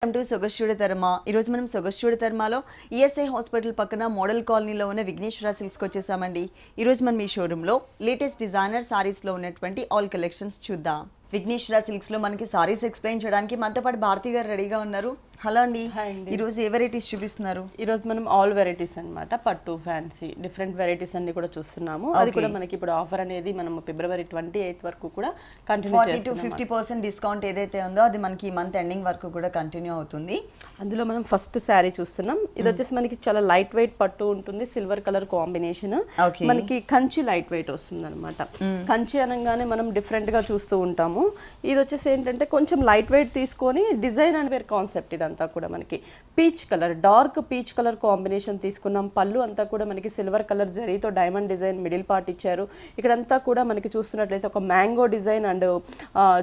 Welcome to సొగస్యూడ ధర్మ. ఈరోజు మనం సొగస్యూడ ధర్మలో ఈఎస్ఐ హాస్పిటల్ పక్కన మోడల్ కాలనీలో ఉన్న విఘ్నేశ్వర సిల్క్స్కి వచ్చేసామండి. ఈరోజు మనం ఈ షోరూంలో లేటెస్ట్ డిజైనర్ సారీస్లో ఉన్నటువంటి ఆల్ కలెక్షన్స్ చూద్దాం. విఘ్నేశ్వర సిల్క్స్లో మనకి సారీస్ ఎక్స్ప్లెయిన్ చేయడానికి మనతో పాటు భారతి గారు రెడీగా ఉన్నారు. హలో అండి. ఈరోజు ఏ వెరైటీస్ చూపిస్తున్నారు? ఈరోజు మనం ఆల్ వెరైటీస్ అనమాట, పట్టు, ఫ్యాన్సీ, డిఫరెంట్ వెరైటీస్ అన్ని కూడా చూస్తున్నాము. అది కూడా మనకి ఇప్పుడు ఆఫర్ అనేది మనం ఫిబ్రవరి 28 వరకు కూడా కంటిన్యూ 40 to 50% డిస్కౌంట్ ఏదైతే ఉందో అది మనకి ఈ మంత్ ఎండింగ్ వరకు కూడా కంటిన్యూ అవుతుంది. అందులో మనం ఫస్ట్ శారీ చూస్తున్నాం. ఇది వచ్చేసి మనకి చాలా లైట్ వెయిట్ పట్టు ఉంటుంది, సిల్వర్ కలర్ కాంబినేషన్, మనకి కంచి లైట్ వెయిట్ వస్తుంది అనమాట. కంచి అనగానే మనం డిఫరెంట్ గా చూస్తూ ఉంటాము. ఇది వచ్చేసి ఏంటంటే కొంచెం లైట్ వెయిట్ తీసుకొని డిజైన్ అండ్ వేర్ కాన్సెప్ట్. ఇదంతా కూడా మనకి peach colour, dark peach colour combination తీసుకున్నాం. పళ్ళు అంతా కూడా మనకి సిల్వర్ కలర్ జరీతో డైమండ్ డిజైన్ మిడిల్ పార్ట్ ఇచ్చారు. ఇక్కడంతా కూడా మనకి చూస్తున్నట్లయితే ఒక mango design and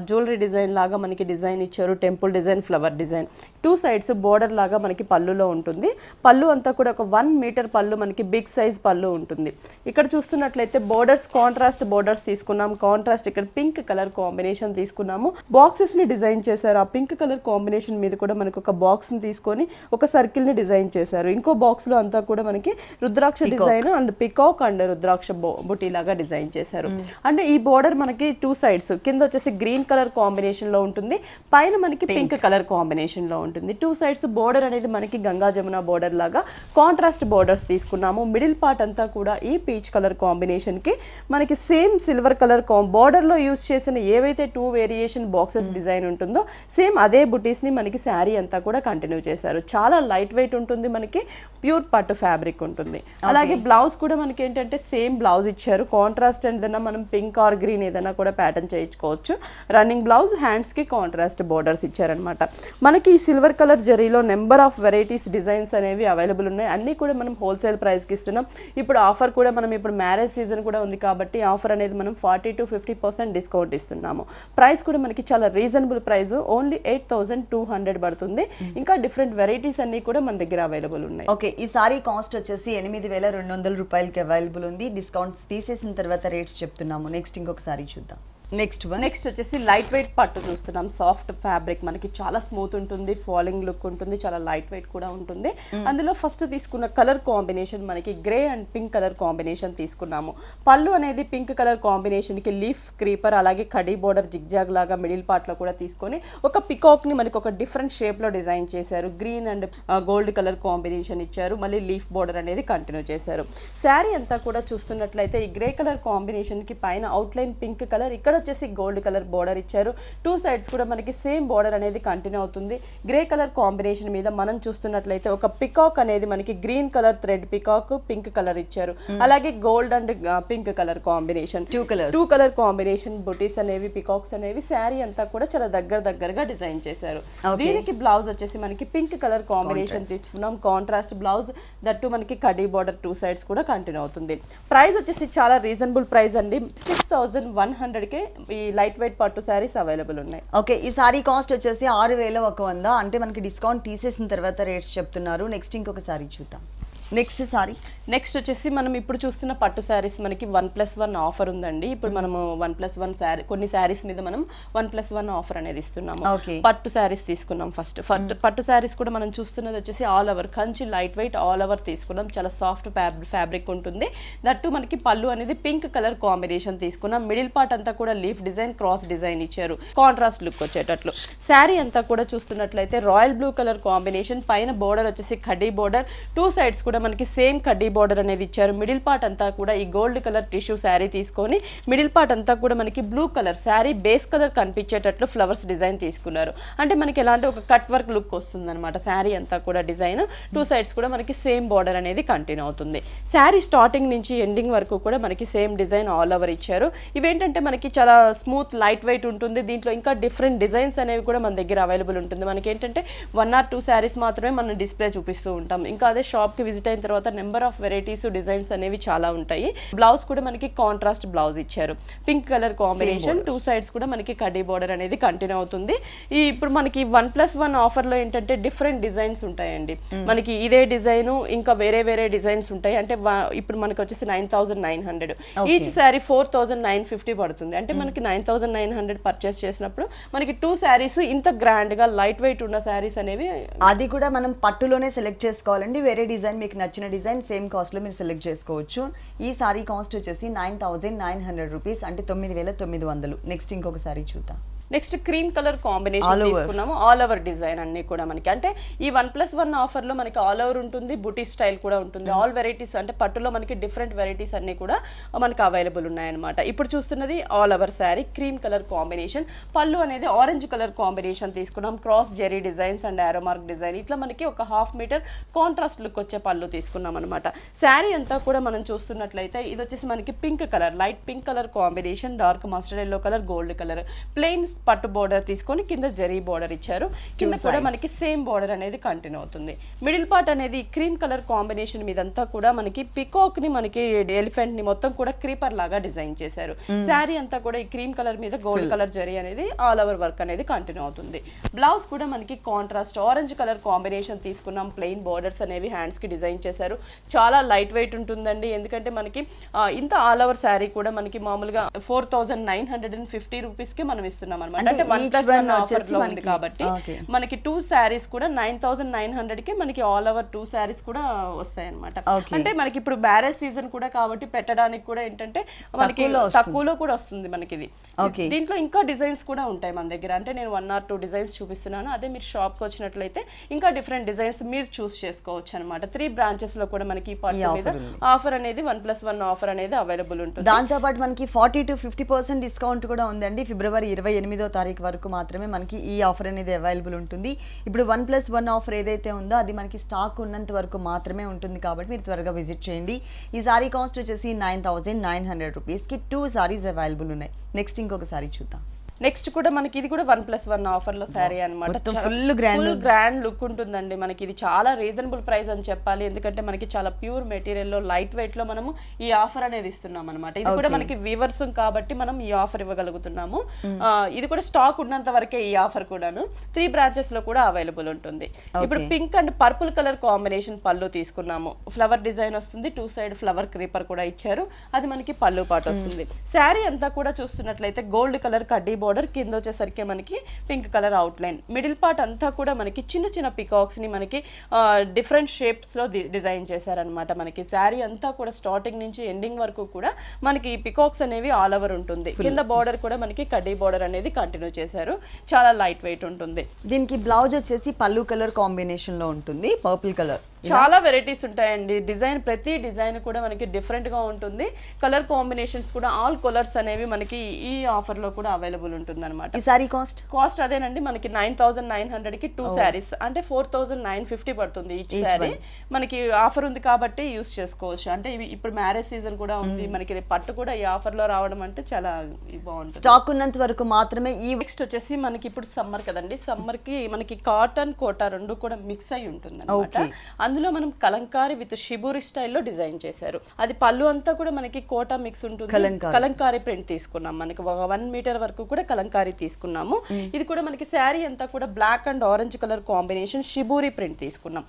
jewellery design లాగా మనకి డిజైన్ ఇచ్చారు. Temple design, flower design, two sides border లాగా మనకి పళ్ళులో ఉంటుంది. పళ్ళు అంతా కూడా ఒక 1 మీటర్ పళ్ళు, మనకి బిగ్ సైజ్ పళ్ళు ఉంటుంది. ఇక్కడ చూస్తున్నట్లయితే బోర్డర్స్ కాంట్రాస్ట్ బోర్డర్స్ తీసుకున్నాం. కాంట్రాస్ట్ ఇక్కడ పింక్ కలర్ కాంబినేషన్ తీసుకున్నాము. బాక్సెస్ ని డిజైన్ చేశారు. ఆ పింక్ కలర్ కాంబినేషన్ మీద కూడా మనకి ఒక బాక్స్ ని తీసుకొని ఒక సర్కిల్ ని డిజైన్ చేశారు. ఇంకో బాక్స్ లో అంతా కూడా మనకి రుద్రాక్ష డిజైన్ అండ్ పికాక్ అండ్ రుద్రాక్ష బుటీ లాగా డిజైన్ చేశారు. అంటే ఈ బోర్డర్ మనకి టూ సైడ్స్ కింద వచ్చేసి గ్రీన్ కలర్ కాంబినేషన్ లో ఉంటుంది, పైన మనకి పింక్ కలర్ కాంబినేషన్ లో ఉంటుంది. టూ సైడ్స్ బోర్డర్ అనేది మనకి గంగా జమున బోర్డర్ లాగా కాంట్రాస్ట్ బోర్డర్స్ తీసుకున్నాము. మిడిల్ పార్ట్ అంతా కూడా ఈ పీచ్ కలర్ కాంబినేషన్ కి మనకి సేమ్ సిల్వర్ కలర్ బోర్డర్ లో యూజ్ చేసిన ఏవైతే 2 వేరియేషన్ బాక్సెస్ డిజైన్ ఉంటుందో సేమ్ అదే బుటీస్ ని మనకి శారీ అంతా కూడా కంటిన్యూ చేశారు. చాలా లైట్ వెయిట్ ఉంటుంది, మనకి ప్యూర్ పట్టు ఫ్యాబ్రిక్ ఉంటుంది. అలాగే బ్లౌజ్ కూడా మనకి ఏంటంటే సేమ్ బ్లౌజ్ ఇచ్చారు. కాంట్రాస్ట్ ఏదైనా మనం పింక్ ఆర్ గ్రీన్ ఏదైనా కూడా ప్యాటర్న్ చేయించుకోవచ్చు. రన్నింగ్ బ్లౌజ్, హ్యాండ్స్ కి కాంట్రాస్ట్ బోర్డర్స్ ఇచ్చారనమాట. మనకి ఈ సిల్వర్ కలర్ జరీలో నెంబర్ ఆఫ్ వెరైటీస్ డిజైన్స్ అనేవి అవైలబుల్ ఉన్నాయి. అన్ని కూడా మనం హోల్సేల్ ప్రైస్ కి ఇస్తున్నాం. ఇప్పుడు ఆఫర్ కూడా మనం ఇప్పుడు మ్యారేజ్ సీజన్ కూడా ఉంది కాబట్టి ఆఫర్ అనేది మనం 40 to 50% డిస్కౌంట్ ఇస్తున్నాము. ప్రైస్ కూడా మనకి చాలా రీజనబుల్ ప్రైస్, ఓన్లీ 8200 పడుతుంది. ఇంకా డిఫరెంట్ వెరైటీస్ అన్ని కూడా మన దగ్గర అవైలబుల్ ఉన్నాయి. ఓకే, ఈ సారీ కాస్ట్ వచ్చేసి 8200 రూపాయలకి అవైలబుల్ ఉంది. డిస్కౌంట్స్ తీసేసిన తర్వాత రేట్స్ చెప్తున్నాము. నెక్స్ట్ ఇంకొక సారీ చూద్దాం. నెక్స్ట్ వచ్చేసి లైట్ వెయిట్ పట్టు చూస్తున్నాం. సాఫ్ట్ ఫ్యాబ్రిక్, మనకి చాలా స్మూత్ ఉంటుంది, ఫాలింగ్ లుక్ ఉంటుంది, చాలా లైట్ వెయిట్ కూడా ఉంటుంది. అందులో ఫస్ట్ తీసుకున్న కలర్ కాంబినేషన్ మనకి grey and pink colour combination తీసుకున్నాము. పళ్ళు అనేది పింక్ కలర్ కాంబినేషన్ కి లీఫ్ క్రీపర్, అలాగే కడీ బోర్డర్ జిగ్జాగ్ లాగా మిడిల్ పార్ట్ లో కూడా తీసుకొని ఒక పికాక్ ని మనకి ఒక డిఫరెంట్ షేప్ లో డిజైన్ చేశారు. Green and gold colour combination ఇచ్చారు. మళ్ళీ లీఫ్ బోర్డర్ అనేది కంటిన్యూ చేశారు. శారీ అంతా కూడా చూస్తున్నట్లయితే ఈ గ్రే కలర్ కాంబినేషన్ కి పైన అవుట్లైన్ పింక్ కలర్, ఇక్కడ వచ్చేసి గోల్డ్ కలర్ బోర్డర్ ఇచ్చారు. టూ సైడ్స్ కూడా మనకి సేమ్ బోర్డర్ అనేది కంటిన్యూ అవుతుంది. గ్రే కలర్ కాంబినేషన్ మీద మనం చూస్తున్నట్లయితే ఒక పికాక్ అనేది మనకి green colour thread peacock pink colour ఇచ్చారు. అలాగే gold and pink colour combination, two colour combination బుటీస్ అనేవి, పికాక్స్ అనేవి శారీ అంతా కూడా చాలా దగ్గరగా డిజైన్ చేశారు. దీనికి బ్లౌజ్ వచ్చేసి మనకి పింక్ కలర్ కాంబినేషన్ తీసుకున్నాం. కాంట్రాస్ట్ బ్లౌజ్, దట్టు మనకి కడీ బోర్డర్ టూ సైడ్స్ కూడా కంటిన్యూ అవుతుంది. ప్రైస్ వచ్చేసి చాలా రీజనబుల్ ప్రైస్ అండి. 6100 కే ఈ లైట్ వెయిట్ పట్టు శారీస్ అవైలబుల్ ఉన్నాయి. ఓకే, ఈ సారీ కాస్ట్ వచ్చేసి 6100, అంటే మనకి డిస్కౌంట్ తీసేసిన తర్వాత రేట్స్ చెప్తున్నారు. నెక్స్ట్ ఇంకొక సారీ చూద్దాం. నెక్స్ట్ వచ్చేసి మనం ఇప్పుడు చూస్తున్న పట్టు శారీస్ మనకి 1+1 ఆఫర్ ఉందండి. ఇప్పుడు మనము 1+1 శారీ, కొన్ని శారీస్ మీద మనం 1+1 ఆఫర్ అనేది ఇస్తున్నాము. పట్టు శారీస్ తీసుకున్నాం. ఫస్ట్ పట్టు శారీస్ కూడా మనం చూస్తున్నది వచ్చేసి all over Kanchi light weight all over తీసుకున్నాం. చాలా సాఫ్ట్ ఫ్యాబ్రిక్ ఉంటుంది. దట్టు మనకి పళ్ళు అనేది పింక్ కలర్ కాంబినేషన్ తీసుకున్నాం. మిడిల్ పార్ట్ అంతా కూడా లీఫ్ డిజైన్, క్రాస్ డిజైన్ ఇచ్చారు, కాంట్రాస్ట్ లుక్ వచ్చేటట్లు. శారీ అంతా కూడా చూస్తున్నట్లయితే రాయల్ బ్లూ కలర్ కాంబినేషన్, పైన బోర్డర్ వచ్చేసి కడ్డీ బోర్డర్, టూ సైడ్స్ కూడా మనకి సేమ్ కడ్డీ బోర్డర్ అనేది ఇచ్చారు. మిడిల్ పార్ట్ అంతా కూడా ఈ గోల్డ్ కలర్ టిష్యూ శారీ తీసుకొని మిడిల్ పార్ట్ అంతా కూడా మనకి blue colour sari base colour కనిపించేటట్లు ఫ్లవర్స్ డిజైన్ తీసుకున్నారు. అంటే మనకి ఎలాంటి ఒక కట్ వర్క్ లుక్ వస్తుంది అనమాట. శారీ అంతా కూడా డిజైన్, టూ సైడ్స్ కూడా మనకి సేమ్ బోర్డర్ అనేది కంటిన్యూ అవుతుంది. శారీ స్టార్టింగ్ నుంచి ఎండింగ్ వరకు కూడా మనకి సేమ్ డిజైన్ ఆల్ ఓవర్ ఇచ్చారు. ఇవేంటంటే మనకి చాలా స్మూత్ లైట్ వెయిట్ ఉంటుంది. దీంట్లో ఇంకా డిఫరెంట్ డిజైన్స్ అనేవి కూడా మన దగ్గర అవైలబుల్ ఉంటుంది. మనకి ఏంటంటే 1 or 2 శారీస్ మాత్రమే మనం డిస్ప్లే చూపిస్తూ ఉంటాం. ఇంకా అదే షాప్కి విజిట్ విజిట్ అయిన తర్వాత నెంబర్ ఆఫ్ వెరైటీస్ డిజైన్స్ అనేవి చాలా ఉంటాయి. బ్లౌజ్ కూడా మనకి కాంట్రాస్ట్ బ్లౌజ్ ఇచ్చారు, పింక్ కలర్ కాంబినేషన్, 2 సైడ్స్ కూడా మనకి కడ్డీ బోర్డర్ అనేది కంటిన్యూ అవుతుంది. ఇప్పుడు మనకి 1+1 ఆఫర్ లో ఏంటంటే డిఫరెంట్ డిజైన్స్ ఉంటాయండి. మనకి ఇదే డిజైన్ ఇంకా వేరే వేరే డిజైన్స్ ఉంటాయి. అంటే ఇప్పుడు మనకి వచ్చేసి 9,900, ఈచ్ శారీ 4,950 పడుతుంది. అంటే మనకి 9,900 పర్చేస్ చేసినప్పుడు మనకి 2 శారీస్ ఇంత గ్రాండ్ గా లైట్ వెయిట్ ఉన్న శారీస్ అనేవి, అది కూడా మనం పట్టులోనే సెలెక్ట్ చేసుకోవాలండి. వేరే డిజైన్ మీకు నచ్చిన డిజైన్ సేమ్ కాస్ట్ లో మీరు సెలెక్ట్ చేసుకోవచ్చు. ఈ సారీ కాస్ట్ వచ్చేసి 9,900 రూపీస్, అంటే 9,900. నెక్స్ట్ ఇంకొక సారీ చూద్దాం. నెక్స్ట్ క్రీమ్ కలర్ కాంబినేషన్ తీసుకున్నాము, ఆల్ ఓవర్ డిజైన్ అన్ని కూడా మనకి. అంటే ఈ 1+1 ఆఫర్ లో మనకి ఆల్ ఓవర్ ఉంటుంది, బుటీ స్టైల్ కూడా ఉంటుంది. ఆల్ వెరైటీస్ అంటే పట్టులో మనకి డిఫరెంట్ వెరైటీస్ అన్ని కూడా మనకి అవైలబుల్ ఉన్నాయన్నమాట. ఇప్పుడు చూస్తున్నది all over sari, cream colour combination. పళ్ళు అనేది ఆరెంజ్ కలర్ కాంబినేషన్ తీసుకున్నాం, cross zari designs and arrow mark design. ఇట్లా మనకి ఒక 1/2 మీటర్ కాంట్రాస్ట్ లుక్ వచ్చే పళ్ళు తీసుకున్నాం అనమాట. శారీ అంతా కూడా మనం చూస్తున్నట్లయితే ఇది వచ్చేసి మనకి pink colour, light pink colour combination, dark mustard yellow colour, gold colour, plain పట్టు బోర్డర్ తీసుకొని కింద జరీ బోర్డర్ ఇచ్చారు. కింద కూడా మనకి సేమ్ బోర్డర్ అనేది కంటిన్యూ అవుతుంది. మిడిల్ పార్ట్ అనేది క్రీమ్ కలర్ కాంబినేషన్ మీదంతా కూడా మనకి పికాక్ ని, మనకి ఎలిఫెంట్ ని మొత్తం కూడా క్రీపర్ లాగా డిజైన్ చేశారు. శారీ అంతా కూడా ఈ క్రీమ్ కలర్ మీద గోల్డ్ కలర్ జరీ అనేది ఆల్ ఓవర్ వర్క్ అనేది కంటిన్యూ అవుతుంది. బ్లౌజ్ కూడా మనకి కాంట్రాస్ట్ ఆరెంజ్ కలర్ కాంబినేషన్ తీసుకున్నాం, ప్లెయిన్ బోర్డర్స్ అనేవి హ్యాండ్స్ కి డిజైన్ చేశారు. చాలా లైట్ వెయిట్ ఉంటుందండి, ఎందుకంటే మనకి ఇంత ఆల్ ఓవర్ శారీ కూడా మనకి మామూలుగా 4,950 రూపీస్ కి మనం ఇస్తున్నాం అనమాట. అంటే 1+1 ఆఫర్ లో ఉంది కాబట్టి మనకి 2 శారీస్ కూడా 9,900 కి మనకి ఆల్ ఓవర్ 2 శారీస్ కూడా వస్తాయి అనమాట. అంటే మనకి ఇప్పుడు మ్యారేజ్ సీజన్ కూడా కాబట్టి పెట్టడానికి కూడా ఏంటంటే మనకి తక్కువలో కూడా వస్తుంది మనకి ఇది. దీంట్లో ఇంకా డిజైన్స్ కూడా ఉంటాయి మన దగ్గర. అంటే నేను 1 or 2 డిజైన్స్ చూపిస్తున్నాను, అదే మీరు షాప్ కి వచ్చినట్లయితే ఇంకా డిఫరెంట్ డిజైన్స్ మీరు చూస్ చేసుకోవచ్చు అనమాట. 3 బ్రాంచెస్ లో కూడా మనకి పట్టు మీద ఆఫర్ అనేది 1+1 ఆఫర్ అనేది అవైలబుల్ ఉంటుంది. దాంతో పాటు మనకి 40 to 50% డిస్కౌంట్ కూడా ఉందండి. ఫిబ్రవరి 28వ తారీఖు వరకు మాత్రమే మనకి ఈ ఆఫర్ అనేది అవైలబుల్ ఉంటుంది. ఇప్పుడు 1+1 ఆఫర్ ఏదైతే ఉందో అది మనకి స్టాక్ ఉన్నంత వరకు మాత్రమే ఉంటుంది కాబట్టి మీరు త్వరగా విజిట్ చేయండి. ఈ సారీ కాస్ట్ వచ్చేసి 9,900 రూపీస్కి 2 సారీస్ అవైలబుల్ ఉన్నాయి. నెక్స్ట్ ఇంకొక సారీ చూద్దాం. నెక్స్ట్ కూడా మనకి ఇది కూడా 1+1 ఆఫర్ లో శారీ అనమాట. ఫుల్ గ్రాండ్ లుక్ ఉంటుందండి మనకి. ఇది చాలా రీజనబుల్ ప్రైస్ అని చెప్పాలి, ఎందుకంటే మనకి చాలా ప్యూర్ మెటీరియల్ లో లైట్ వెయిట్ లో మనము ఈ ఆఫర్ అనేది ఇస్తున్నాం అనమాట. ఇది కూడా మనకి వీవర్స్ కాబట్టి మనం ఈ ఆఫర్ ఇవ్వగలుగుతున్నాము. ఇది కూడా స్టాక్ ఉన్నంత వరకే ఈ ఆఫర్ కూడాను. 3 బ్రాంచెస్ లో కూడా అవైలబుల్ ఉంటుంది. ఇప్పుడు pink and purple colour combination పళ్ళు తీసుకున్నాము. ఫ్లవర్ డిజైన్ వస్తుంది, 2 సైడ్ ఫ్లవర్ క్రీపర్ కూడా ఇచ్చారు, అది మనకి పళ్ళు పాటు వస్తుంది. శారీ అంతా కూడా చూస్తున్నట్లయితే గోల్డ్ కలర్ కడ్డీ బోర్డర్, కింద వచ్చేసరికి మనకి pink colour out line. Middle part అంతా కూడా మనకి చిన్న చిన్న పికాక్స్ ని మనకి డిఫరెంట్ షేప్స్ లో డిజైన్ చేశారనమాట. మనకి శారీ అంతా కూడా స్టార్టింగ్ నుంచి ఎండింగ్ వరకు కూడా మనకి ఈ పికాక్స్ అనేవి ఆల్ ఓవర్ ఉంటుంది. కింద బోర్డర్ కూడా మనకి కడ్డీ బోర్డర్ అనేది కంటిన్యూ చేశారు. చాలా లైట్ వెయిట్ ఉంటుంది. దీనికి బ్లౌజ్ వచ్చేసి పళ్ళు కలర్ కాంబినేషన్ లో ఉంటుంది, పర్పుల్ కలర్. చాలా వెరైటీస్ ఉంటాయండి. డిజైన్ ప్రతి డిజైన్ కూడా మనకి డిఫరెంట్ గా ఉంటుంది. కలర్ కాంబినేషన్స్ కూడా ఆల్ కలర్స్ అనేవి మనకి ఈ ఆఫర్ లో కూడా అవైలబుల్ ఉంటుంది అనమాట. ఈ సారీ కాస్ట్ అదేనండి మనకి 9,900 కి 2 శారీస్ అంటే 4,950 పడుతుంది ఈచ్ శారీ. మనకి ఆఫర్ ఉంది కాబట్టి యూస్ చేసుకోవచ్చు. అంటే ఇప్పుడు మ్యారేజ్ సీజన్ కూడా ఉంది మనకి, పట్టు కూడా ఈ ఆఫర్ లో రావడం అంటే చాలా బాగుంటుంది. స్టాక్ ఉన్నంత వరకు మాత్రమే. ఈ నెక్స్ట్ వచ్చేసి మనకి ఇప్పుడు సమ్మర్ కదండి, సమ్మర్ కి మనకి కాటన్ కోటా రెండు కూడా మిక్స్ అయి ఉంటుంది అనమాట. అందులో మనం కలంకారీ విత్ షిబూరి స్టైల్లో డిజైన్ చేశారు. అది పళ్ళు అంతా కూడా మనకి కోటా మిక్స్ ఉంటుంది. కలంకారీ ప్రింట్ తీసుకున్నాం, మనకి 1 మీటర్ వరకు కూడా కలంకారీ తీసుకున్నాము. ఇది కూడా మనకి శారీ అంతా కూడా black and orange colour combination shibori print తీసుకున్నాం.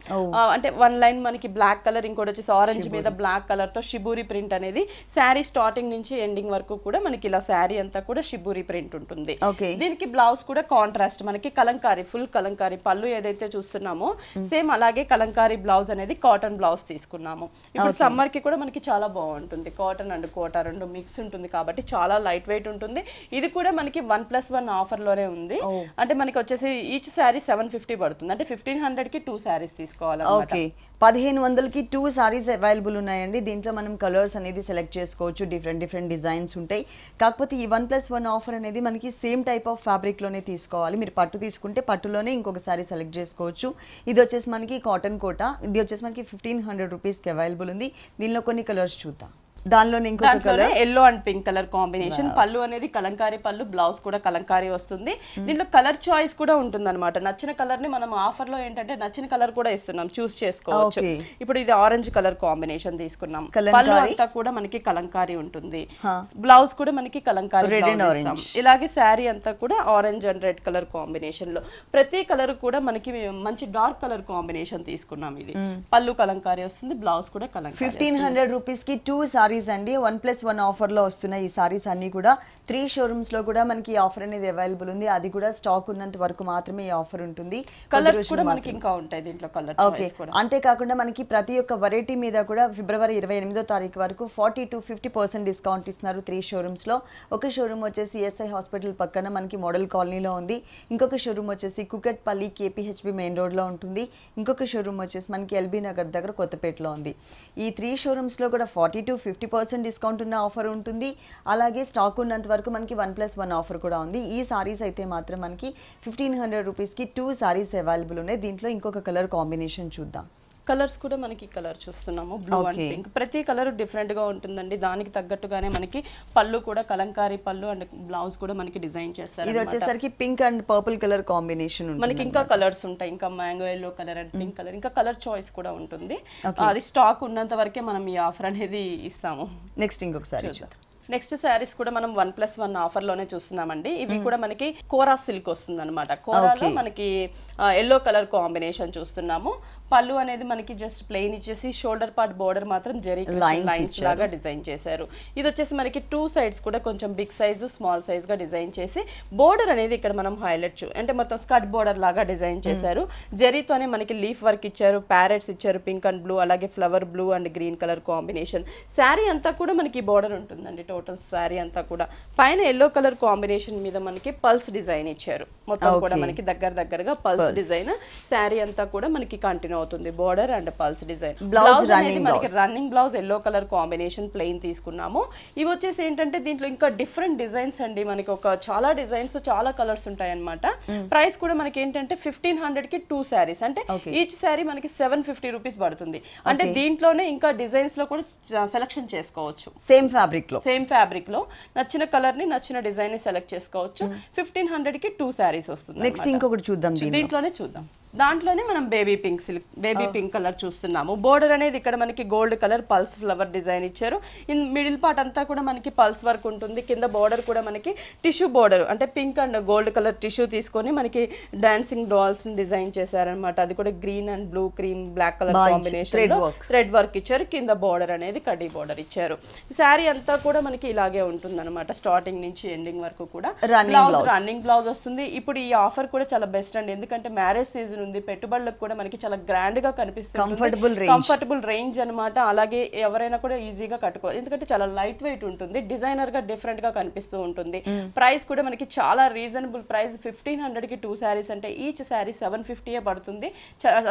అంటే 1 లైన్ మనకి బ్లాక్ కలర్, ఇంకోటి వచ్చేసి ఆరెంజ్ మీద బ్లాక్ కలర్ తో షిబూరి ప్రింట్ అనేది శారీ స్టార్టింగ్ నుంచి ఎండింగ్ వరకు కూడా మనకి ఇలా శారీ అంతా కూడా షిబూరి ప్రింట్ ఉంటుంది. దీనికి బ్లౌజ్ కూడా కాంట్రాస్ట్ మనకి కలంకారీ, ఫుల్ కలంకారీ పళ్ళు ఏదైతే చూస్తున్నామో సేమ్ అలాగే కలంకారీ బ్లౌజ్ అనేది కాటన్ బ్లౌజ్ తీసుకున్నాము. ఇప్పుడు సమ్మర్ కి కూడా మనకి చాలా బాగుంటుంది. కాటన్ అండ్ కోటా రెండు మిక్స్ ఉంటుంది కాబట్టి చాలా లైట్ వెయిట్ ఉంటుంది. ఇది కూడా మనకి 1+1 ఆఫర్ లోనే ఉంది. అంటే మనకి వచ్చేసి ఈచ్ శారీ 750 పడుతుంది. అంటే 1,500 కి 2 శారీస్ తీసుకోవాలన్నమాట. 1,500కి 2 సారీస్ అవైలబుల్ ఉన్నాయండి. దీంట్లో మనం కలర్స్ అనేది సెలెక్ట్ చేసుకోవచ్చు, డిఫరెంట్ డిజైన్స్ ఉంటాయి. కాకపోతే ఈ 1+1 ఆఫర్ అనేది మనకి సేమ్ టైప్ ఆఫ్ ఫ్యాబ్రిక్ లోనే తీసుకోవాలి. మీరు పట్టు తీసుకుంటే పట్టులోనే ఇంకొక సారీ సెలెక్ట్ చేసుకోవచ్చు. ఇది వచ్చేసి మనకి కాటన్ కోటా, ఇది వచ్చేసి మనకి 1,500 రూపీస్కి అవైలబుల్ ఉంది. దీనిలో కొన్ని కలర్స్ చూద్దాం. దానిలోనే ఇంకొక colour yellow and pink colour combination. పళ్ళు అనేది కలంకారీ పళ్ళు, బ్లౌజ్ కూడా కలంకారీ వస్తుంది. దీంట్లో కలర్ చాయిస్ కూడా ఉంటుంది అనమాట. నచ్చిన కలర్ ని మనం ఆఫర్ లో ఏంటంటే నచ్చిన కలర్ కూడా ఇస్తున్నాం, చూస్ చేసుకోవచ్చు. ఇప్పుడు ఇది ఆరెంజ్ కలర్ కాంబినేషన్ తీసుకున్నాం. పళ్ళు అంతా కూడా మనకి కలంకారీ ఉంటుంది, బ్లౌజ్ కూడా మనకి కలంకారీ. ఇలాగే శారీ అంతా కూడా orange and red colour combination లో ప్రతి కలర్ కూడా మనకి మంచి డార్క్ కలర్ కాంబినేషన్ తీసుకున్నాం. ఇది పళ్ళు కలంకారీ వస్తుంది, బ్లౌజ్ కూడా కలంకారీ. 1500 రూపీస్ కి 2 సారీస్ అండి. 1+1 ఆఫర్ లో వస్తున్నాయి ఈ సారీస్ అన్ని కూడా. 3 షోరూమ్స్ లో కూడా మనకి ఈ ఆఫర్ అనేది అవైలబుల్ ఉంది. అది కూడా స్టాక్ ఉన్నంత వరకు మాత్రమే ఈ ఆఫర్ ఉంటుంది. కలర్స్ కూడా మనకి ఇంకా ఉంటాయి దీంట్లో, కలర్ చాయిస్ కూడా. అంతేకాకుండా మనకి ప్రతి ఒక్క వెరైటీ మీద కూడా ఫిబ్రవరి 28వ తారీఖు వరకు 40 to 50% డిస్కౌంట్ ఇస్తున్నారు 3 షోరూమ్స్ లో. ఒక షోరూమ్ వచ్చేసి ఈఎస్ఐ హాస్పిటల్ పక్కన మనకి మోడల్ కాలనీలో ఉంది. ఇంకొక షోరూమ్ వచ్చేసి కుకట్పల్లి కేపీహెచ్బి మెయిన్ రోడ్ లో ఉంటుంది. ఇంకొక షోరూమ్ వచ్చేసి మనకి ఎల్బీ నగర్ దగ్గర కొత్తపేటలో ఉంది. ఈ 3 షోరూమ్స్ లో కూడా 40 to 50% డిస్కౌంట్ ఉన్న ఆఫర్ ఉంటుంది. అలాగే స్టాక్ ఉన్నంత వరకు మనకి 1+1 ఆఫర్ కూడా ఉంది. ఈ సారీస్ అయితే మాత్రం మనకి 1500 రూపీస్ కి 2 సారీస్ అవైలబుల్ ఉన్నాయి. దీంట్లో ఇంకొక కలర్ కాంబినేషన్ చూద్దాం. కలర్స్ కూడా మనకి కలర్ చూస్తున్నాము, బ్లూ అండ్ పింక్. ప్రతి కలర్ డిఫరెంట్ గా ఉంటుందండి. దానికి తగ్గట్టుగానే మనకి పళ్ళు కూడా కలంకారీ పళ్ళు అండ్ బ్లౌజ్ కూడా మనకి డిజైన్ చేస్తారు. ఇది వచ్చేసరికి pink and purple colour combination ఉంటుంది. మనకి ఇంకా కలర్స్ ఉంటాయి, ఇంకా mango yellow colour and pink colour, ఇంకా కలర్ చాయిస్ కూడా ఉంటుంది. అది స్టాక్ ఉన్నంత వరకే మనం ఈ ఆఫర్ అనేది ఇస్తాము. నెక్స్ట్ ఇంకొకసారి నెక్స్ట్ శారీస్ కూడా మనం 1+1 ఆఫర్ లోనే చూస్తున్నామండి. ఇవి కూడా మనకి కోరా సిల్క్ వస్తుంది అనమాట. కోరాలో మనకి ఎల్లో కలర్ కాంబినేషన్ చూస్తున్నాము. పళ్ళు అనేది మనకి జస్ట్ ప్లెయిన్ ఇచ్చేసి షోల్డర్ పార్ట్ బోర్డర్ మాత్రం జరీ లైన్స్ లాగా డిజైన్ చేశారు. ఇది వచ్చేసి మనకి 2 సైడ్స్ కూడా కొంచెం బిగ్ సైజ్ స్మాల్ సైజ్ గా డిజైన్ చేసి బోర్డర్ అనేది ఇక్కడ మనం హైలైట్ అంటే మొత్తం స్కర్ట్ బోర్డర్ లాగా డిజైన్ చేశారు. జరీతోనే మనకి లీఫ్ వర్క్ ఇచ్చారు, ప్యారెట్స్ ఇచ్చారు, పింక్ అండ్ బ్లూ, అలాగే flower blue and green colour combination. Sari అంతా కూడా మనకి బోర్డర్ ఉంటుందండి. టోటల్ శారీ అంతా కూడా పైన ఎల్లో కలర్ కాంబినేషన్ మీద మనకి పల్స్ డిజైన్ ఇచ్చారు. మొత్తం కూడా మనకి దగ్గరగా పల్స్ డిజైన్. శారీ అంతా కూడా మనకి కంటిన్యూ అవుతుంది, border and pulse design. Blouse అనేది మనకి running blouse yellow colour combination plain తీసుకున్నాము. ఇవి వచ్చేసి ఏంటంటే దీంట్లో ఇంకా డిఫరెంట్ డిజైన్స్ అండి. మనకి ఒక చాలా డిజైన్స్ చాలా కలర్స్ ఉంటాయి అనమాట. ప్రైస్ కూడా మనకి ఏంటంటే 1500 కి 2 శారీస్, అంటే ఈచ్ శారీ మనకి 750 రూపీస్ పడుతుంది. అంటే దీంట్లోనే ఇంకా డిజైన్స్ లో కూడా సెలెక్షన్ చేసుకోవచ్చు. సేమ్ ఫ్యాబ్రిక్ లో నచ్చిన కలర్ ని నచ్చిన డిజైన్ ని సెలెక్ట్ చేసుకోవచ్చు. 1500 కి 2 శారీస్ వస్తుంది. నెక్స్ట్ ఇంకొకటి చూద్దాం, దీంట్లోనే చూద్దాం. దాంట్లోనే మనం బేబీ పింక్ కలర్ చూస్తున్నాము. బోర్డర్ అనేది ఇక్కడ మనకి gold colour pulse flower design ఇచ్చారు. మిడిల్ పార్ట్ అంతా కూడా మనకి పల్స్ వర్క్ ఉంటుంది. కింద బోర్డర్ కూడా మనకి టిష్యూ బోర్డర్, అంటే pink and gold colour tissue తీసుకొని మనకి డాన్సింగ్ డాల్స్ ని చేశారనమాట. అది కూడా green and blue cream black colour combination thread work ఇచ్చారు. కింద బోర్డర్ అనేది కడ్డీ బోర్డర్ ఇచ్చారు. శారీ అంతా కూడా మనకి ఇలాగే ఉంటుంది అనమాట. స్టార్టింగ్ నుంచి ఎండింగ్ వరకు కూడా రన్నింగ్ బ్లౌజ్ వస్తుంది. ఇప్పుడు ఈ ఆఫర్ కూడా చాలా బెస్ట్ అండి, ఎందుకంటే మ్యారేజ్ సీజన్ ఉంది, పెట్టుబడులకు కూడా మనకి చాలా గ్రాండ్ గా కనిపిస్తుంది. కంఫర్టబుల్ రేంజ్ అనమాట. అలాగే ఎవరైనా కూడా ఈజీగా కట్టుకోవచ్చు, ఎందుకంటే చాలా లైట్ వెయిట్ ఉంటుంది, డిజైనర్ గా డిఫరెంట్ గా కనిపిస్తూ ఉంటుంది. ప్రైస్ కూడా మనకి చాలా రీజనబుల్ ప్రైస్. 1500 కి 2 శారీస్ అంటే ఈచ్ శారీ 750 పడుతుంది.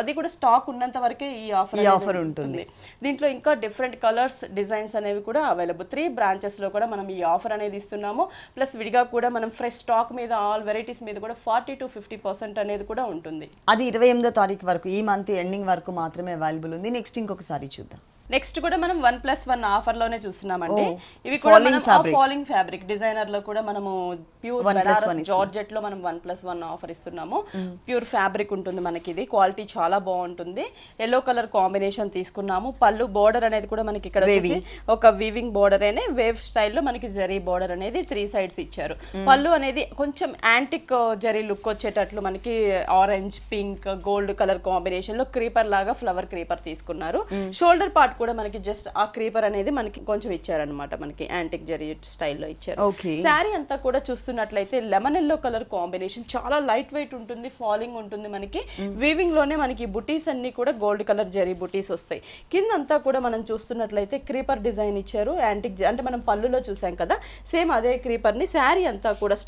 అది కూడా స్టాక్ ఉన్నంత వరకే ఈ ఆఫర్ ఉంటుంది. దీంట్లో ఇంకా డిఫరెంట్ కలర్స్ డిజైన్స్ అనేవి కూడా అవైలబుల్. 3 బ్రాంచెస్ లో కూడా మనం ఈ ఆఫర్ అనేది ఇస్తున్నాము. ప్లస్ విడిగా కూడా మనం ఫ్రెష్ స్టాక్ మీద ఆల్ వెరైటీస్ మీద కూడా 40 to 50% అనేది కూడా ఉంటుంది. అది 28వ తారీఖు వరకు, ఈ మంత్ ఎండింగ్ వరకు మాత్రమే అవైలబుల్ ఉంది. నెక్స్ట్ ఇంకొకసారి చూద్దాం. నెక్స్ట్ కూడా మనం 1+1 ఆఫర్ లోనే చూస్తున్నామండి. ఇవి కూడా ఫాలింగ్ ఫ్యాబ్రిక్ డిజైనర్ లో కూడా మనము ప్యూర్ బనారస్ జార్జెట్ లో మనం 1+1 ఆఫర్ ఇస్తున్నాము. ప్యూర్ ఫ్యాబ్రిక్ ఉంటుంది మనకి. ఇది క్వాలిటీ చాలా బాగుంటుంది. ఎల్లో కలర్ కాంబినేషన్ తీసుకున్నాము. పళ్ళు బోర్డర్ అనేది కూడా మనకి ఇక్కడ ఒక వీవింగ్ బోర్డర్ అనే వేవ్ స్టైల్లో మనకి జరీ బోర్డర్ అనేది 3 సైడ్స్ ఇచ్చారు. పళ్ళు అనేది కొంచెం యాంటిక్ జరీ లుక్ వచ్చేటట్లు మనకి orange pink gold colour combination లో క్రీపర్ లాగా ఫ్లవర్ క్రీపర్ తీసుకున్నారు. షోల్డర్ పార్ట్ కూడా మనకి జస్ట్ ఆ క్రీపర్ అనేది మనకి కొంచెం ఇచ్చారనమాట. మనకి యాంటిక్ జరీ స్టైల్లో ఇచ్చారు. శారీ అంతా కూడా చూస్తున్నట్లయితే లెమన్ ఎల్లో కలర్ కాంబినేషన్ చాలా లైట్ వెయిట్ ఉంటుంది, ఫాలింగ్ ఉంటుంది. మనకి వీవింగ్ లోనే మనకి బుటీస్ అన్ని కూడా గోల్డ్ కలర్ జరీ బుటీస్ వస్తాయి. కింద అంతా కూడా మనం చూస్తున్నట్లయితే క్రీపర్ డిజైన్ ఇచ్చారు. యాంటిక్ అంటే మనం పళ్ళులో చూసాం కదా, సేమ్ అదే క్రీపర్ ని శారీ అంతా కూడా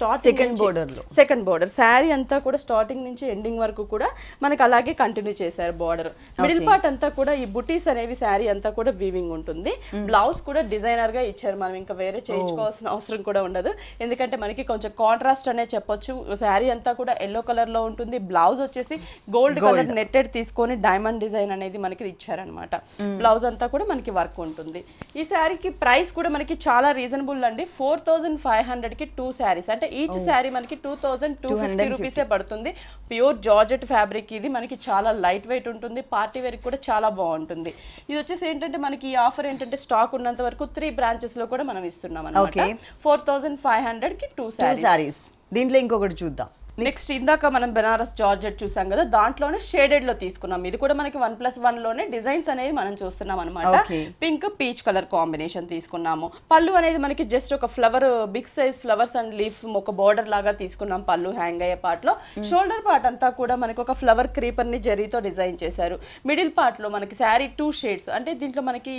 సెకండ్ బోర్డర్ శారీ అంతా కూడా స్టార్టింగ్ నుంచి ఎండింగ్ వరకు కూడా మనకి అలాగే కంటిన్యూ చేశారు. బోర్డర్ మిడిల్ పార్ట్ అంతా కూడా ఈ బుటీస్ అనేవి శారీ అంతా కూడా వీవింగ్ ఉంటుంది. బ్లౌజ్ కూడా డిజైనర్ గా ఇచ్చారు, మనం ఇంకా వేరే చేయించుకోవాల్సిన అవసరం కూడా ఉండదు. ఎందుకంటే మనకి కొంచెం కాంట్రాస్ట్ అనే చెప్పొచ్చు. శారీ అంతా కూడా ఎల్లో కలర్ లో ఉంటుంది. బ్లౌజ్ వచ్చేసి గోల్డ్ కలర్ నెట్టెడ్ తీసుకొని డైమండ్ డిజైన్ అనేది మనకి ఇచ్చారనమాట. బ్లౌజ్ అంతా కూడా మనకి వర్క్ ఉంటుంది. ఈ శారీకి ప్రైస్ కూడా మనకి చాలా రీజనబుల్ అండి. 4500 కి 2 శారీస్, అంటే ఈచ్ శారీ మనకి 2250 రూపీసే పడుతుంది. ప్యూర్ జార్జెట్ ఫ్యాబ్రిక్ ఇది, మనకి చాలా లైట్ వెయిట్ ఉంటుంది. పార్టీ వేర్ కూడా చాలా బాగుంటుంది. ఇది వచ్చేసి ఏంటంటే మనకి ఈ ఆఫర్ ఏంటంటే స్టాక్ ఉన్నంత వరకు 3 బ్రాంచెస్ లో కూడా మనం ఇస్తున్నాం అన్నమాట. 4500 కి 2 శారీస్. దీంట్లో ఇంకొకటి చూద్దాం. నెక్స్ట్ ఇందాక మనం బెనారస్ జార్జెట్ చూసాం కదా, దాంట్లోనే షేడెడ్ లో తీసుకున్నాం. ఇది కూడా మనకి 1+1 లోనే డిజైన్స్ అనేది మనం చూస్తున్నాం అనమాట. పింక్ పీచ్ కలర్ కాంబినేషన్ తీసుకున్నాము. పళ్ళు అనేది మనకి జస్ట్ ఒక flower, big size flowers and leaf ఒక బోర్డర్ లాగా తీసుకున్నాం పళ్ళు హ్యాంగ్ అయ్యే పార్ట్ లో. షోల్డర్ పార్ట్ అంతా కూడా మనకి ఒక ఫ్లవర్ క్రీపర్ ని జరీతో డిజైన్ చేశారు. మిడిల్ పార్ట్ లో మనకి శారీ 2 షేడ్స్, అంటే దీంట్లో మనకి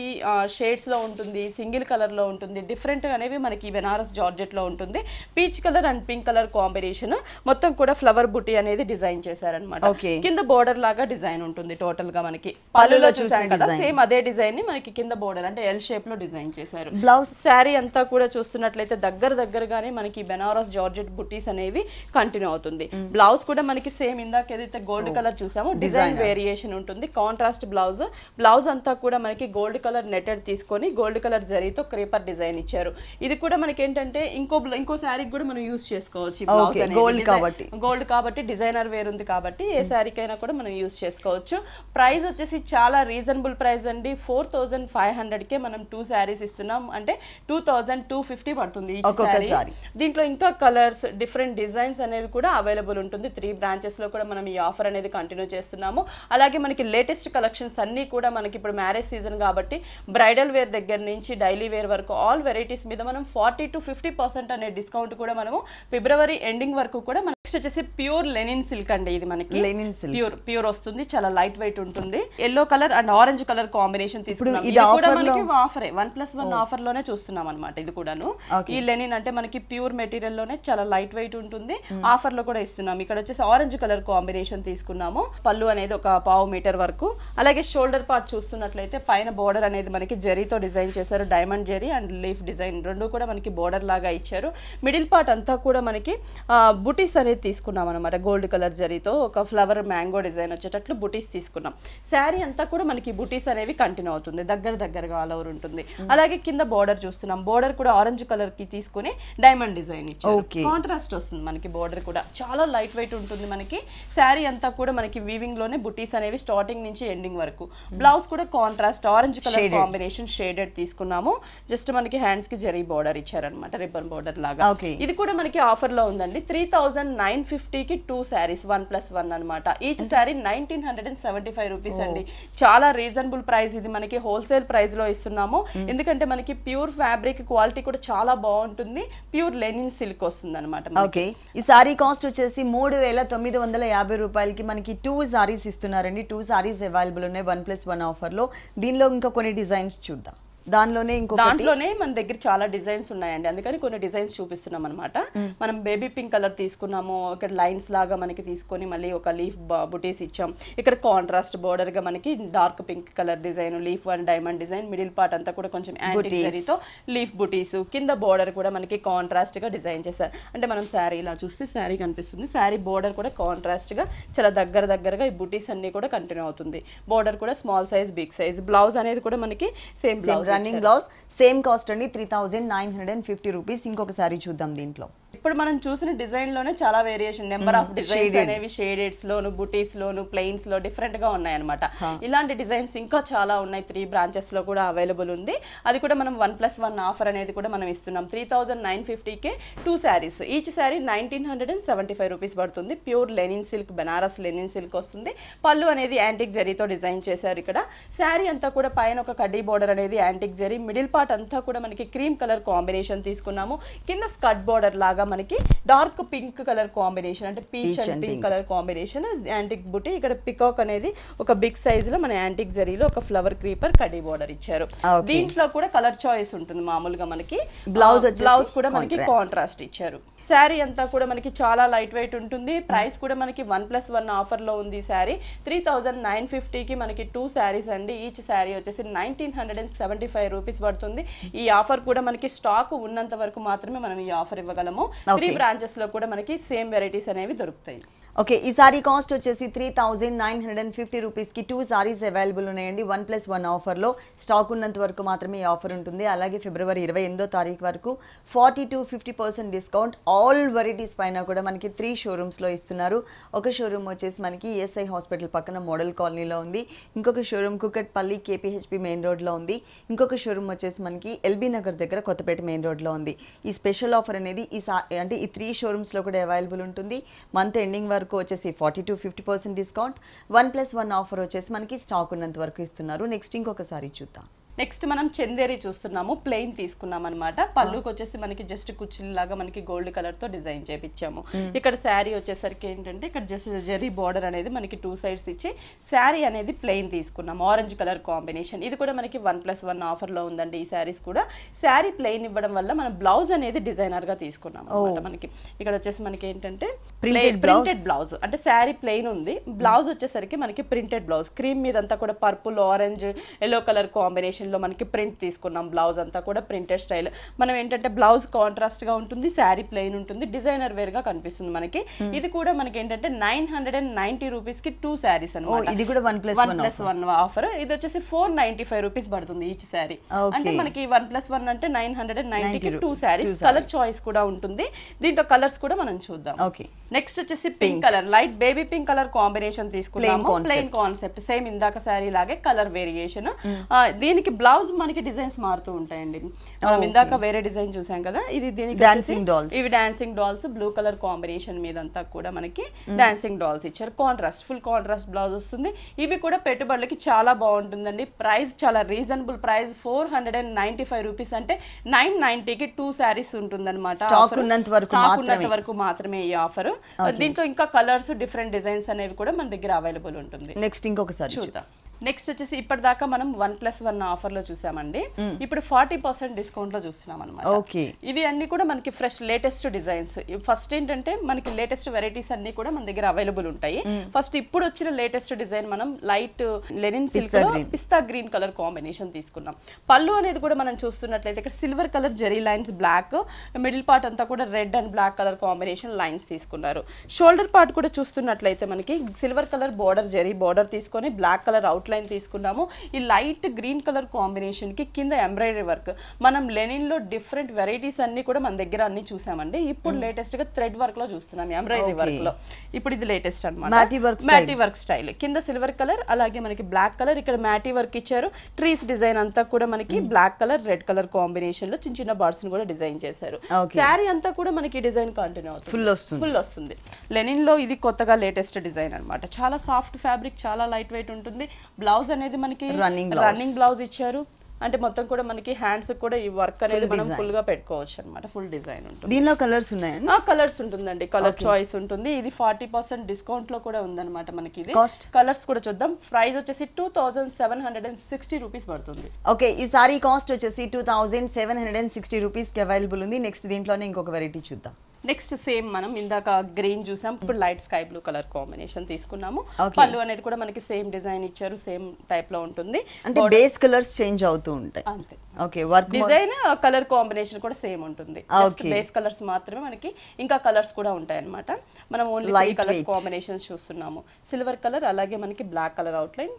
షేడ్స్ లో ఉంటుంది, సింగిల్ కలర్ లో ఉంటుంది, డిఫరెంట్ అనేవి మనకి బెనారస్ జార్జెట్ లో ఉంటుంది. Peach colour and pink colour combination, మొత్తం కూడా ఫ్లవర్ బుటీ అనేది డిజైన్ చేశారనమాట. కింద బోర్డర్ లాగా డిజైన్ ఉంటుంది. టోటల్ గా మనకి పళ్ళులో చూసాం కదా, సేమ్ అదే డిజైన్ ని మనకి కింద బోర్డర్ అంటే ఎల్ షేప్ లో డిజైన్ చేశారు. బ్లౌజ్ శారీ అంతా కూడా చూస్తున్నట్లయితే దగ్గరగానే మనకి బెనారస్ జార్జెట్ బుటీస్ అనేవి కంటిన్యూ అవుతుంది. బ్లౌజ్ కూడా మనకి సేమ్ ఇందాక ఏదైతే గోల్డ్ కలర్ చూసామో డిజైన్ వేరియేషన్ ఉంటుంది. Contrast blouse. బ్లౌజ్ అంతా కూడా మనకి గోల్డ్ కలర్ నెటెడ్ తీసుకొని గోల్డ్ కలర్ జరీతో క్రీపర్ డిజైన్ ఇచ్చారు. ఇది కూడా మనకి ఏంటంటే ఇంకో శారీకి కూడా మనం యూస్ చేసుకోవచ్చు. గోల్డ్ కాబట్టి డిజైనర్ వేర్ ఉంది కాబట్టి ఏ శారీకైనా కూడా మనం యూస్ చేసుకోవచ్చు. ప్రైస్ వచ్చేసి చాలా రీజనబుల్ ప్రైస్ అండి. 4500 కే మనం 2 శారీస్ ఇస్తున్నాం, అంటే 2250 పడుతుంది ఈచ్ శారీ. దీంట్లో ఇంకా కలర్స్, డిఫరెంట్ డిజైన్స్ అనేవి కూడా అవైలబుల్ ఉంటుంది. 3 బ్రాంచెస్ లో కూడా మనం ఈ ఆఫర్ అనేది కంటిన్యూ చేస్తున్నాము. అలాగే మనకి లేటెస్ట్ కలెక్షన్స్ అన్ని కూడా మనకి ఇప్పుడు మ్యారేజ్ సీజన్ కాబట్టి బ్రైడల్ వేర్ దగ్గర నుంచి డైలీ వేర్ వరకు ఆల్ వెరైటీస్ మీద మనం 40 to 50% అనే డిస్కౌంట్ కూడా మనము ఫిబ్రవరి ఎండింగ్ వరకు కూడా నెక్స్ట్ వచ్చేసి ప్యూర్ లెనిన్ సిల్క్ అండి. ఇది మనకి ప్యూర్ వస్తుంది, చాలా లైట్ వెయిట్ ఉంటుంది. Yellow colour and orange colour combination తీసుకున్నాం. ఇది కూడా మనకి ఆఫరే 1+1 ఆఫర్ లోనే చూస్తున్నాం అనమాట. ఇది కూడాను ఈ లెనిన్ అంటే మనకి ప్యూర్ మెటీరియల్ లోనే చాలా లైట్ వెయిట్ ఉంటుంది. ఆఫర్ లో కూడా ఇస్తున్నాం. ఇక్కడ వచ్చేసి ఆరెంజ్ కలర్ కాంబినేషన్ తీసుకున్నాము. పళ్ళు అనేది ఒక 1/2 మీటర్ వరకు. అలాగే షోల్డర్ పార్ట్ చూస్తున్నట్లయితే పైన బోర్డర్ అనేది మనకి జరీతో డిజైన్ చేశారు. Diamond zari and leaf design రెండు కూడా మనకి బోర్డర్ లాగా ఇచ్చారు. మిడిల్ పార్ట్ అంతా కూడా మనకి బుటీస్ అనేది తీసుకున్నాం అనమాట. గోల్డ్ కలర్ జరీతో ఒక ఫ్లవర్ మ్యాంగో డిజైన్ వచ్చేటట్లు బుటీస్ తీసుకున్నాం. శారీ అంతా కూడా మనకి బుటీస్ అనేవి కంటిన్యూ అవుతుంది, దగ్గరగా ఆల్ ఓవర్ ఉంటుంది. అలాగే కింద బోర్డర్ చూస్తున్నాం. బోర్డర్ కూడా ఆరెంజ్ కలర్ కి తీసుకుని డైమండ్ డిజైన్ ఇచ్చారు. కాంట్రాస్ట్ వస్తుంది మనకి. బోర్డర్ కూడా చాలా లైట్ వెయిట్ ఉంటుంది మనకి. శారీ అంతా కూడా మనకి వీవింగ్ లోనే బుటీస్ అనేవి స్టార్టింగ్ నుంచి ఎండింగ్ వరకు. బ్లౌజ్ కూడా contrast orange colour combination shaded తీసుకున్నాము. జస్ట్ మనకి హ్యాండ్స్ కి జరీ బోర్డర్ ఇచ్చారనమాట, రిబ్బన్ బోర్డర్ లాగా. ఇది కూడా మనకి ఆఫర్ లో ఉందండి. 3950 కి 2 శారీస్ 1+1 అనమాట. ఈచ్ శారీ 1975 రూపీస్ అండి. చాలా రీజనబుల్ ప్రైస్. ఇది మనకి హోల్సేల్ ప్రైస్ లో ఇస్తున్నాము. ఎందుకంటే మనకి ప్యూర్ ఫ్యాబ్రిక్ క్వాలిటీ కూడా చాలా బాగుంటుంది. ప్యూర్ లెనిన్ సిల్క్ వస్తుంది అనమాట. ఈ సారీ కాస్ట్ వచ్చేసి 3950 రూపాయలకి మనకి 2 సారీస్ ఇస్తున్నారండి. 2 సారీస్ అవైలబుల్ ఉన్నాయి 1+1 ఆఫర్ లో. దీనిలో ఇంకా కొన్ని డిజైన్స్ చూద్దాం. దాంట్లోనే మన దగ్గర చాలా డిజైన్స్ ఉన్నాయండి, అందుకని కొన్ని డిజైన్స్ చూపిస్తున్నాం అనమాట. మనం బేబీ పింక్ కలర్ తీసుకున్నాము. ఇక్కడ లైన్స్ లాగా మనకి తీసుకొని మళ్ళీ ఒక లీఫ్ బుటీస్ ఇచ్చాం. ఇక్కడ కాంట్రాస్ట్ బోర్డర్ గా మనకి dark pink colour design, leaf and diamond design. Middle part అంతా కూడా కొంచెం యాంటిక్ జరీతో లీఫ్ బుటీస్. కింద బోర్డర్ కూడా మనకి కాంట్రాస్ట్ గా డిజైన్ చేశారు. అంటే మనం శారీ ఇలా చూస్తే శారీ కనిపిస్తుంది. శారీ బోర్డర్ కూడా కాంట్రాస్ట్ గా చాలా దగ్గరగా ఈ బుటీస్ అన్ని కూడా కంటిన్యూ అవుతుంది. బోర్డర్ కూడా small size, big size. Blouse అనేది కూడా మనకి same blouse, running blouse. Same cost అండి 3950 రూపీస్. ఇంకొకసారి చూద్దాం. దీంట్లో ఇప్పుడు మనం చూసిన డిజైన్ లోనే చాలా వేరియేషన్, నెంబర్ ఆఫ్ డిజైన్స్ అనేవి షేడెడ్స్ లోను, బుటీస్ లోను, ప్లెయిన్స్ లో డిఫరెంట్ గా ఉన్నాయన్నమాట. ఇలాంటి డిజైన్స్ ఇంకా చాలా ఉన్నాయి. 3 బ్రాంచెస్ లో కూడా అవైలబుల్ ఉంది. అది కూడా మనం 1+1 ఆఫర్ అనేది కూడా మనం ఇస్తున్నాం. 3950 కే 2 శారీస్. ఈచ్ శారీ 1975 రూపీస్ పడుతుంది. Pure linen silk, Banaras linen silk వస్తుంది. పళ్ళు అనేది యాంటిక్ జరీతో డిజైన్ చేశారు. ఇక్కడ శారీ అంతా కూడా పైన ఒక కడ్డీ బోర్డర్ అనేది యాంటిక్ జరీ. మిడిల్ పార్ట్ అంతా కూడా మనకి క్రీమ్ కలర్ కాంబినేషన్ తీసుకున్నాము. కింద స్కర్ట్ బోర్డర్ లాగా మనకి డార్క్ పింక్ కలర్ కాంబినేషన్, అంటే peach and pink colour combination. Antique బుటీ. ఇక్కడ పికాక్ అనేది ఒక బిగ్ సైజ్ లో మన యాంటిక్ జరీలో ఒక ఫ్లవర్ క్రీపర్ కడ్డీ బోర్డర్ ఇచ్చారు. దీంట్లో కూడా కలర్ చాయిస్ ఉంటుంది మామూలుగా మనకి. బ్లౌజ్ కూడా మనకి కాంట్రాస్ట్ ఇచ్చారు. శారీ అంతా కూడా మనకి చాలా లైట్ వెయిట్ ఉంటుంది. ప్రైస్ కూడా మనకి 1+1 ఆఫర్ లో ఉంది. శారీ 3950 కి మనకి 2 శారీస్ అండి. ఈచ్ శారీ వచ్చేసి 1975 రూపీస్ పడుతుంది. ఈ ఆఫర్ కూడా మనకి స్టాక్ ఉన్నంత వరకు మాత్రమే మనం ఈ ఆఫర్ ఇవ్వగలము. 3 బ్రాంచెస్ లో కూడా మనకి సేమ్ వెరైటీస్ అనేవి దొరుకుతాయి. ఓకే, ఈ సారీ కాస్ట్ వచ్చేసి 3950 రూపీస్కి 2 సారీస్ అవైలబుల్ ఉన్నాయండి. 1+1 ఆఫర్లో స్టాక్ ఉన్నంత వరకు మాత్రమే ఈ ఆఫర్ ఉంటుంది. అలాగే ఫిబ్రవరి 28వ తారీఖు వరకు 40-50% డిస్కౌంట్ ఆల్ వెరైటీస్ పైన కూడా మనకి 3 షోరూమ్స్లో ఇస్తున్నారు. ఒక షోరూమ్ వచ్చేసి మనకి ఈఎస్ఐ హాస్పిటల్ పక్కన మోడల్ కాలనీలో ఉంది. ఇంకొక షోరూమ్ కుకట్పల్లి కేపీహెచ్పి మెయిన్ రోడ్లో ఉంది. ఇంకొక షోరూమ్ వచ్చేసి మనకి ఎల్బీ నగర్ దగ్గర కొత్తపేట మెయిన్ రోడ్లో ఉంది. ఈ స్పెషల్ ఆఫర్ అనేది అంటే ఈ 3 షోరూమ్స్లో కూడా అవైలబుల్ ఉంటుంది. మంత్ ఎండింగ్ వరకు వచ్చేసి 40-50% డిస్కౌంట్, 1+1 ఆఫర్ వచ్చేసి మనకి స్టాక్ ఉన్నంత వరకు ఇస్తున్నారు. నెక్స్ట్ ఇంకొకసారి చూద్దాం. నెక్స్ట్ మనం చందేరి చూస్తున్నాము. ప్లెయిన్ తీసుకున్నాం అనమాట. పళ్ళుకి వచ్చేసి మనకి జస్ట్ కుచ్చిల్ లాగా మనకి గోల్డ్ కలర్ తో డిజైన్ చేపించాము. ఇక్కడ శారీ వచ్చేసరికి ఏంటంటే ఇక్కడ జస్ట్ జెరీ బార్డర్ అనేది మనకి 2 సైడ్స్ ఇచ్చి శారీ అనేది ప్లెయిన్ తీసుకున్నాం. Orange colour combination. ఇది కూడా మనకి 1+1 ఆఫర్ లో ఉందండి. ఈ శారీస్ కూడా శారీ ప్లెయిన్ ఇవ్వడం వల్ల మనం బ్లౌజ్ అనేది డిజైనర్ గా తీసుకున్నాం అనమాట. మనకి ఇక్కడ వచ్చేసి మనకి ఏంటంటే ప్రింటెడ్ బ్లౌజ్, అంటే శారీ ప్లెయిన్ ఉంది, బ్లౌజ్ వచ్చేసరికి మనకి ప్రింటెడ్ బ్లౌజ్. క్రీమ్ మీద అంతా కూడా purple, orange, yellow colour combination లో మనకి ప్రింట్ తీసుకున్నాం. బ్లౌజ్ అంతా కూడా ప్రింటెడ్ స్టైల్. మనం ఏంటంటే బ్లౌజ్ కాంట్రాస్ట్ గా ఉంటుంది, శారీ ప్లెయిన్ ఉంటుంది, డిజైనర్ వేర్ గా కనిపిస్తుంది మనకి. ఇది కూడా మనకి ఏంటంటే 990 రూపీస్ కి 2 శారీస్ అన్నమాట. ఇది కూడా 1+1 ఆఫర్. ఇది వచ్చేసి 495 రూపీస్ పడుతుంది ఈచ్ శారీ. అంటే మనకి 1+1 అంటే 990 కి 2 శారీస్. కలర్ చాయిస్ కూడా ఉంటుంది. దీంట్లో కలర్స్ కూడా మనం చూద్దాం. నెక్స్ట్ వచ్చేసి pink colour, light baby pink colour combination తీసుకున్నాము. ప్లెయిన్ కాన్సెప్ట్, సేమ్ ఇందాక శారీ లాగే కలర్ వేరియేషన్. దీనికి బ్లౌజ్ మనకి డిజైన్స్ మారుతూ ఉంటాయండి. మనం ఇందాక వేరే డిజైన్ చూసాం కదా, ఇది దీనికి ఇవి dancing dolls. Blue colour combination మీద అంతా కూడా మనకి డాన్సింగ్ డాల్స్ ఇచ్చారు. కాంట్రాస్ట్, ఫుల్ కాంట్రాస్ట్ బ్లౌజ్ వస్తుంది. ఇవి కూడా పెట్టుబడులకి చాలా బాగుంటుందండి. ప్రైస్ చాలా రీజనబుల్ ప్రైస్, 495 రూపీస్ అంటే 990 కి 2 శారీస్ ఉంటుంది అనమాట. స్టాక్ ఉన్నంత వరకు మాత్రమే ఈ ఆఫర్. దీంట్లో ఇంకా కలర్స్, డిఫరెంట్ డిజైన్స్ అనేవి కూడా మన దగ్గర అవైలబుల్ ఉంటుంది. నెక్స్ట్ ఇంకొకసారి చూద్దాం. నెక్స్ట్ వచ్చేసి ఇప్పటిదాకా మనం 1+1 ఆఫర్ లో చూసామండి. ఇప్పుడు 40% డిస్కౌంట్ లో చూస్తున్నాం అనమాట. ఇవి అన్ని కూడా మనకి ఫ్రెష్ లేటెస్ట్ డిజైన్స్. ఫస్ట్ ఏంటంటే మనకి లేటెస్ట్ వెరైటీస్ అన్ని కూడా మన దగ్గర అవైలబుల్ ఉంటాయి. ఫస్ట్ ఇప్పుడు వచ్చిన లేటెస్ట్ డిజైన్ మనం లైట్ లెనిన్ సిల్క్ లో పిస్తా గ్రీన్ కలర్ కాంబినేషన్ తీసుకున్నాం. పళ్ళు అనేది కూడా మనం చూస్తున్నట్లయితే ఇక్కడ silver colour zari lines, black middle part అంతా కూడా red and black colour combination lines తీసుకున్నారు. షోల్డర్ పార్ట్ కూడా చూస్తున్నట్లయితే మనకి silver colour border, zari border తీసుకొని బ్లాక్ కలర్ అవుట్ లైన్ తీసుకున్నాము. ఈ లైట్ గ్రీన్ కలర్ కాంబినేషన్ కి కింద ఎంబ్రాయిడరీ వర్క్. మనం లెనిన్ లో డిఫరెంట్ వెరైటీస్ అన్ని కూడా మన దగ్గర అన్ని చూసామండి. ఇప్పుడు లేటెస్ట్ గా థ్రెడ్ వర్క్ లో చూస్తున్నాం, ఎంబ్రాయిడరీ వర్క్ లో. ఇప్పుడు ఇది లేటెస్ట్ అన్నమాట, మ్యాటీ వర్క్ స్టైల్. కింద సిల్వర్ కలర్, అలాగే మనకి బ్లాక్ కలర్, ఇక్కడ మ్యాటీ వర్క్ ఇచ్చారు. ట్రీస్ డిజైన్ అంతా కూడా మనకి black colour, red colour combination లో చిన్న చిన్న బర్డ్స్ ని కూడా డిజైన్ చేశారు. శారీ అంతా కూడా మనకి డిజైన్ కంటిన్యూ అవుతుంది, ఫుల్ వస్తుంది. లెనిన్ లో ఇది కొత్తగా లేటెస్ట్ డిజైన్ అన్నమాట. చాలా సాఫ్ట్ ఫ్యాబ్రిక్, చాలా లైట్ వెయిట్ ఉంటుంది. బ్లౌజ్ అనేది మనకి రన్నింగ్ బ్లౌజ్ ఇచ్చారు. అంటే మొత్తం కూడా మనకి హ్యాండ్స్ కూడా ఈ వర్క్ అనేది మనం ఫుల్ గా పెట్టుకోవచ్చు అన్నమాట. ఫుల్ డిజైన్ ఉంటుంది. దీనిలో కలర్స్ ఉన్నాయండి? కలర్స్ ఉంటుందండి, కలర్ చాయిస్ ఉంటుంది. ఇది 40% డిస్కౌంట్ లో కూడా ఉందన్నమాట మనకి. ఇది కలర్స్ కూడా చూద్దాం. ప్రైస్ వచ్చేసి 2760 రూపీస్ పడుతుంది. ఓకే, ఈ సారీ కాస్ట్ వచ్చేసి 2760 రూపీస్ కి అవైలబుల్ ఉంది. నెక్స్ట్ దీంట్లోనే ఇంకొక వెరైటీ చూద్దాం. నెక్స్ట్ సేమ్ మనం ఇందాక గ్రీన్ చూసాం, ఇప్పుడు light sky blue colour combination తీసుకున్నాము. పళ్ళు అనేది కూడా మనకి సేమ్ డిజైన్ ఇచ్చారు, సేమ్ టైప్ లో ఉంటుంది. అంటే బేస్ కలర్స్ చేంజ్ అవుతూ ఉంటాయి అంతే. Okay, work design colour combination కూడా సేమ్ ఉంటుంది. బేస్ కలర్స్ మాత్రమే మనకి ఇంకా కలర్స్ కూడా ఉంటాయి అన్నమాట. మనం ఓన్లీ 3 కలర్స్ కాంబినేషన్స్ చూస్తున్నాము. సిల్వర్ కలర్, అలాగే మనకి బ్లాక్ కలర్ అవుట్ లైన్,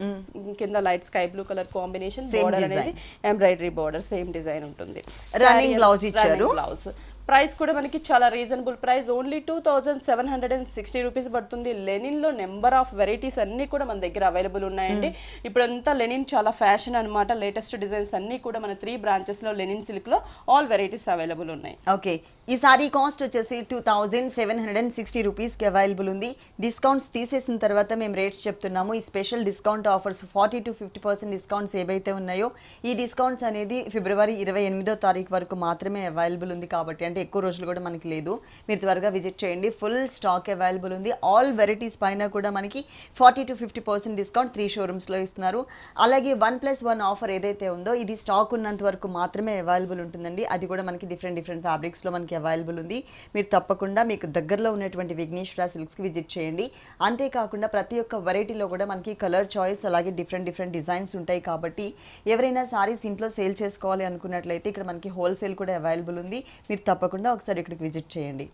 కింద light sky blue colour combination, border అనేది ఎంబ్రాయిడరీ బోర్డర్, సేమ్ డిజైన్ ఉంటుంది. రన్నింగ్ బ్లౌజ్ ఇచ్చారు. బ్లౌజ్ ప్రైస్ కూడా మనకి చాలా రీజనబుల్ ప్రైస్, ఓన్లీ 2760 రూపీస్ పడుతుంది. లెనిన్ లో నెంబర్ ఆఫ్ వెరైటీస్ అన్ని కూడా మన దగ్గర అవైలబుల్ ఉన్నాయండి. ఇప్పుడంతా లెనిన్ చాలా ఫ్యాషన్ అన్నమాట. లేటెస్ట్ డిజైన్స్ అన్ని కూడా మన 3 బ్రాంచెస్ లో లెనిన్ సిల్క్ లో ఆల్ వెరైటీస్ అవైలబుల్ ఉన్నాయి. ఓకే, ఈ సారీ కాస్ట్ వచ్చేసి 2760 రూపీస్ కి అవైలబుల్ ఉంది. డిస్కౌంట్స్ తీసేసిన తర్వాత మేము రేట్స్ చెప్తున్నాము. ఈ స్పెషల్ డిస్కౌంట్ ఆఫర్స్ 40-50% డిస్కౌంట్స్ ఏవైతే ఉన్నాయో ఈ డిస్కౌంట్స్ అనేది ఫిబ్రవరి 28వ తారీఖు వరకు మాత్రమే అవైలబుల్ ఉంది. కాబట్టి అంటే ఎక్కువ రోజులు కూడా మనకి లేదు. మీరు త్వరగా విజిట్ చేయండి, ఫుల్ స్టాక్ అవైలబుల్ ఉంది. ఆల్ వెరైటీస్ పైన కూడా మనకి 40-50% డిస్కౌంట్ 3 షోరూమ్స్లో ఇస్తున్నారు. అలాగే 1+1 ఆఫర్ ఏదైతే ఉందో ఇది స్టాక్ ఉన్నంత వరకు మాత్రమే అవైలబుల్ ఉంటుందండి. అది కూడా మనకి డిఫరెంట్ ఫ్యాబ్రిక్స్లో మనకి అవైలబుల్ ఉంది. మీరు తప్పకుండా మీకు దగ్గరలో ఉన్నటువంటి విఘ్నేశ్వర సిల్క్స్కి విజిట్ చేయండి. అంతేకాకుండా ప్రతి ఒక్క వెరైటీలో కూడా మనకి కలర్ చాయిస్ అలాగే డిఫరెంట్ డిజైన్స్ ఉంటాయి. కాబట్టి ఎవరైనా సారీస్ ఇంట్లో సేల్ చేసుకోవాలి అనుకున్నట్లయితే ఇక్కడ మనకి హోల్సేల్ కూడా అవైలబుల్ ఉంది. మీరు తప్పకుండా ఒకసారి ఇక్కడికి విజిట్ చేయండి.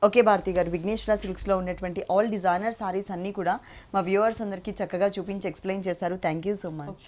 ఓకే భారతి గారు, విఘ్నేశ్వర సిల్క్స్లో ఉన్నటువంటి ఆల్ డిజైనర్ సారీస్ అన్నీ కూడా మా వ్యూవర్స్ అందరికీ చక్కగా చూపించి ఎక్స్ప్లెయిన్ చేశారు. Thank you so much.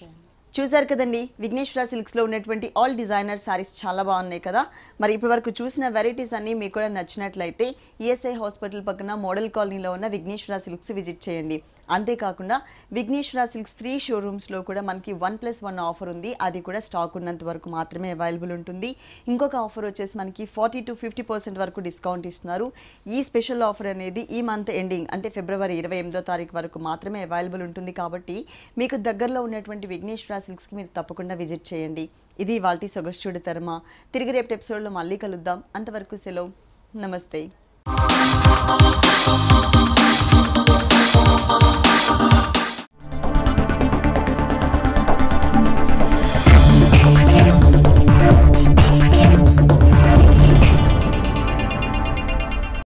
చూసారు కదండి, విఘ్నేశ్వర సిల్క్స్లో ఉన్నటువంటి ఆల్ డిజైనర్ సారీస్ చాలా బాగున్నాయి కదా. మరి ఇప్పటి వరకు చూసిన వెరైటీస్ అన్నీ మీకు కూడా నచ్చినట్లయితే ఈఎస్ఐ హాస్పిటల్ పక్కన మోడల్ కాలనీలో ఉన్న విఘ్నేశ్వర సిల్క్స్ విజిట్ చేయండి. అంతేకాకుండా విఘ్నేశ్వర సిల్క్స్ 3 షోరూమ్స్లో కూడా మనకి 1+1 ఆఫర్ ఉంది. అది కూడా స్టాక్ ఉన్నంత వరకు మాత్రమే అవైలబుల్ ఉంటుంది. ఇంకొక ఆఫర్ వచ్చేసి మనకి 40 to 50% వరకు డిస్కౌంట్ ఇస్తున్నారు. ఈ స్పెషల్ ఆఫర్ అనేది ఈ మంత్ ఎండింగ్ అంటే ఫిబ్రవరి 28వ తారీఖు వరకు మాత్రమే అవైలబుల్ ఉంటుంది. కాబట్టి మీకు దగ్గరలో ఉన్నటువంటి విఘ్నేశ్వర సిల్క్స్కి మీరు తప్పకుండా విజిట్ చేయండి. ఇది వాల్టీ సొగస్చూడి తర్మ. తిరిగి రేపటి ఎపిసోడ్లో మళ్ళీ కలుద్దాం. అంతవరకు సెలవు. నమస్తే.